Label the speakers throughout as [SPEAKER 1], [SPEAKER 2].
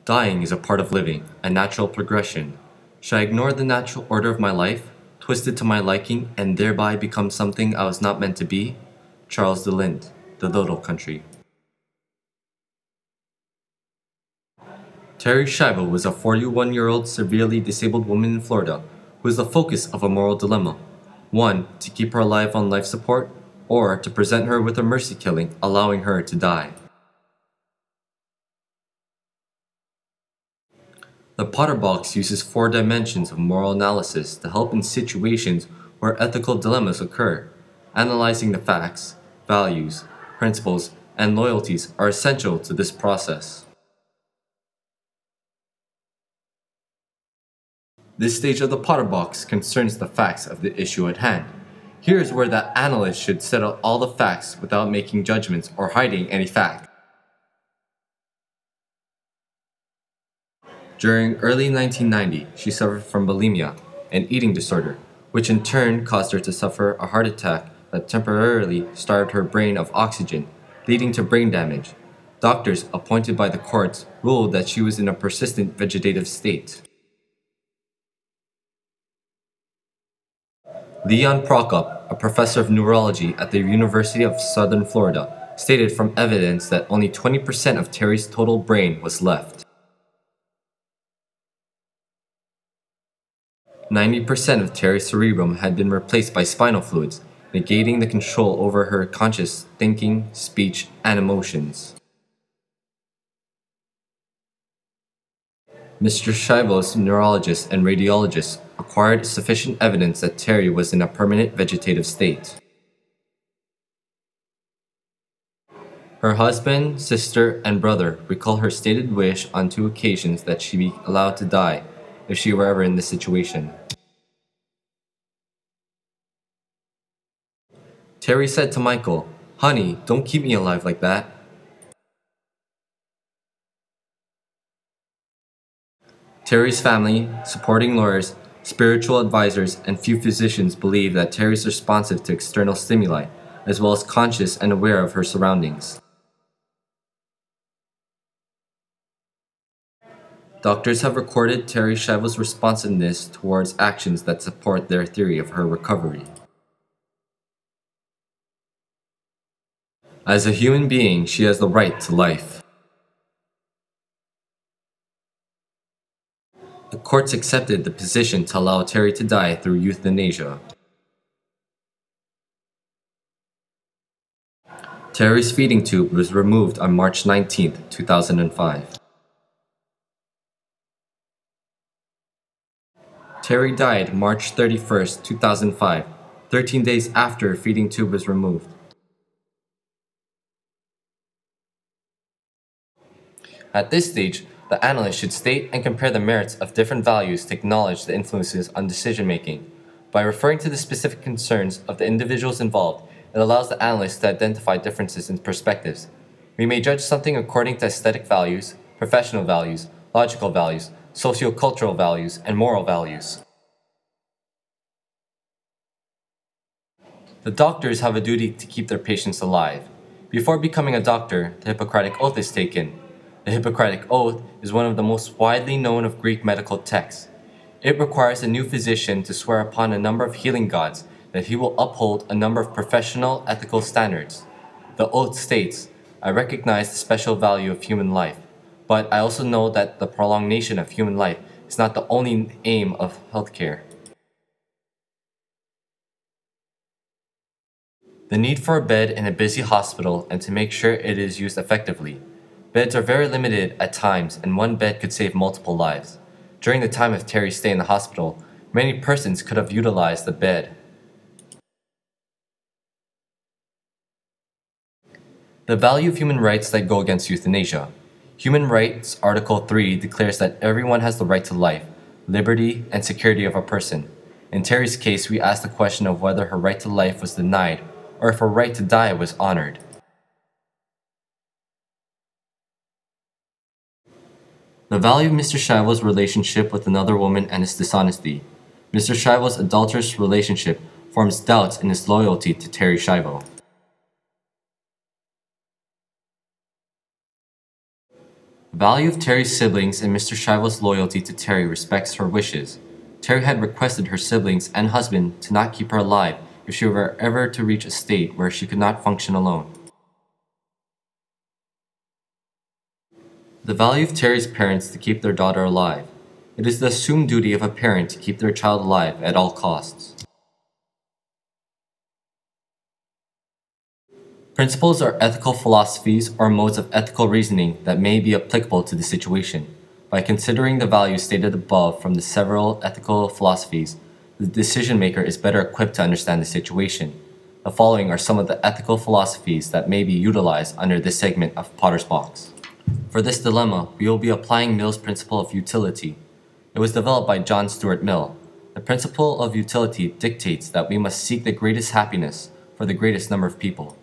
[SPEAKER 1] Dying is a part of living, a natural progression. Should I ignore the natural order of my life, twist it to my liking, and thereby become something I was not meant to be? Charles de Lind, The Little Country. Terri Schiavo was a 41-year-old severely disabled woman in Florida who was the focus of a moral dilemma. One, to keep her alive on life support, or to present her with a mercy killing, allowing her to die. The Potterbox uses 4 dimensions of moral analysis to help in situations where ethical dilemmas occur. Analyzing the facts, values, principles, and loyalties are essential to this process. This stage of the Potterbox concerns the facts of the issue at hand. Here is where the analyst should set out all the facts without making judgments or hiding any fact. During early 1990, she suffered from bulimia, an eating disorder, which in turn caused her to suffer a heart attack that temporarily starved her brain of oxygen, leading to brain damage. Doctors appointed by the courts ruled that she was in a persistent vegetative state. Leon Prokop, a professor of neurology at the University of Southern Florida, stated from evidence that only 20% of Terri's total brain was left. 90% of Terri's cerebrum had been replaced by spinal fluids, negating the control over her conscious thinking, speech, and emotions. Mr. Schiavo's neurologist and radiologist acquired sufficient evidence that Terri was in a permanent vegetative state. Her husband, sister, and brother recall her stated wish on 2 occasions that she be allowed to die if she were ever in this situation. Terri said to Michael, "Honey, don't keep me alive like that." Terri's family, supporting lawyers, spiritual advisors, and few physicians believe that Terri is responsive to external stimuli, as well as conscious and aware of her surroundings. Doctors have recorded Terri Schiavo's responsiveness towards actions that support their theory of her recovery. As a human being, she has the right to life. The courts accepted the position to allow Terri to die through euthanasia. Terri's feeding tube was removed on March 19, 2005. Terri died March 31, 2005, 13 days after her feeding tube was removed. At this stage, the analyst should state and compare the merits of different values to acknowledge the influences on decision-making. By referring to the specific concerns of the individuals involved, it allows the analyst to identify differences in perspectives. We may judge something according to aesthetic values, professional values, logical values, socio-cultural values, and moral values. The doctors have a duty to keep their patients alive. Before becoming a doctor, the Hippocratic Oath is taken. The Hippocratic Oath is one of the most widely known of Greek medical texts. It requires a new physician to swear upon a number of healing gods that he will uphold a number of professional ethical standards. The oath states, "I recognize the special value of human life, but I also know that the prolongation of human life is not the only aim of healthcare." The need for a bed in a busy hospital and to make sure it is used effectively. Beds are very limited at times, and one bed could save multiple lives. During the time of Terri's stay in the hospital, many persons could have utilized the bed. The value of human rights that go against euthanasia. Human Rights Article 3 declares that everyone has the right to life, liberty, and security of a person. In Terri's case, we ask the question of whether her right to life was denied or if her right to die was honored. The value of Mr. Schiavo's relationship with another woman and his dishonesty. Mr. Schiavo's adulterous relationship forms doubts in his loyalty to Terri Schiavo. The value of Terry's siblings and Mr. Schiavo's loyalty to Terry respects her wishes. Terry had requested her siblings and husband to not keep her alive if she were ever to reach a state where she could not function alone. The value of Terry's parents to keep their daughter alive. It is the assumed duty of a parent to keep their child alive at all costs. Principles are ethical philosophies or modes of ethical reasoning that may be applicable to the situation. By considering the values stated above from the several ethical philosophies, the decision maker is better equipped to understand the situation. The following are some of the ethical philosophies that may be utilized under this segment of Potter's Box. For this dilemma, we will be applying Mill's principle of utility. It was developed by John Stuart Mill. The principle of utility dictates that we must seek the greatest happiness for the greatest number of people.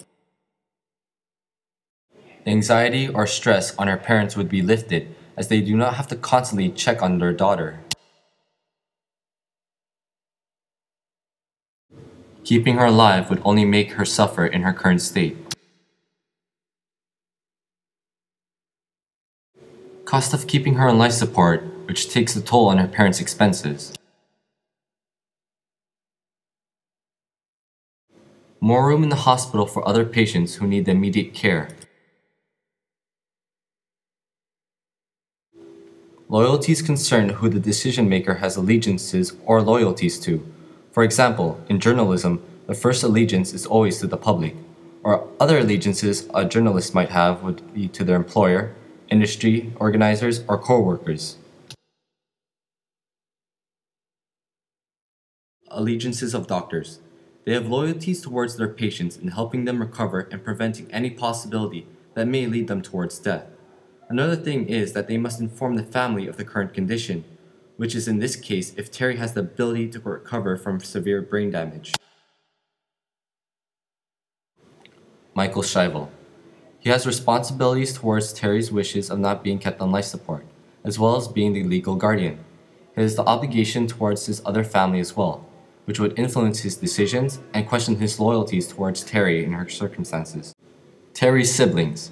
[SPEAKER 1] The anxiety or stress on our parents would be lifted as they do not have to constantly check on their daughter. Keeping her alive would only make her suffer in her current state. Cost of keeping her on life support, which takes a toll on her parents' expenses. More room in the hospital for other patients who need the immediate care. Loyalties concern who the decision maker has allegiances or loyalties to. For example, in journalism, the first allegiance is always to the public, or other allegiances a journalist might have would be to their employer, industry, organizers, or co-workers. Allegiances of doctors. They have loyalties towards their patients in helping them recover and preventing any possibility that may lead them towards death. Another thing is that they must inform the family of the current condition, which is in this case if Terry has the ability to recover from severe brain damage. Michael Schiavo. He has responsibilities towards Terry's wishes of not being kept on life support, as well as being the legal guardian. He has the obligation towards his other family as well, which would influence his decisions and question his loyalties towards Terry in her circumstances. Terry's siblings.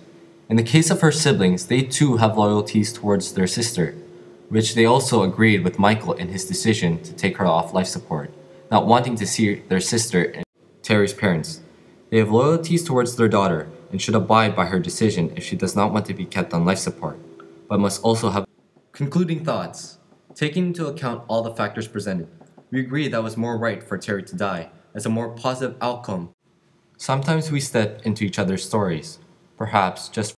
[SPEAKER 1] In the case of her siblings, they too have loyalties towards their sister, which they also agreed with Michael in his decision to take her off life support, not wanting to see their sister and Terry's parents. They have loyalties towards their daughter and should abide by her decision if she does not want to be kept on life support, but must also have concluding thoughts. Taking into account all the factors presented, we agree that it was more right for Terry to die as a more positive outcome. Sometimes we step into each other's stories, perhaps just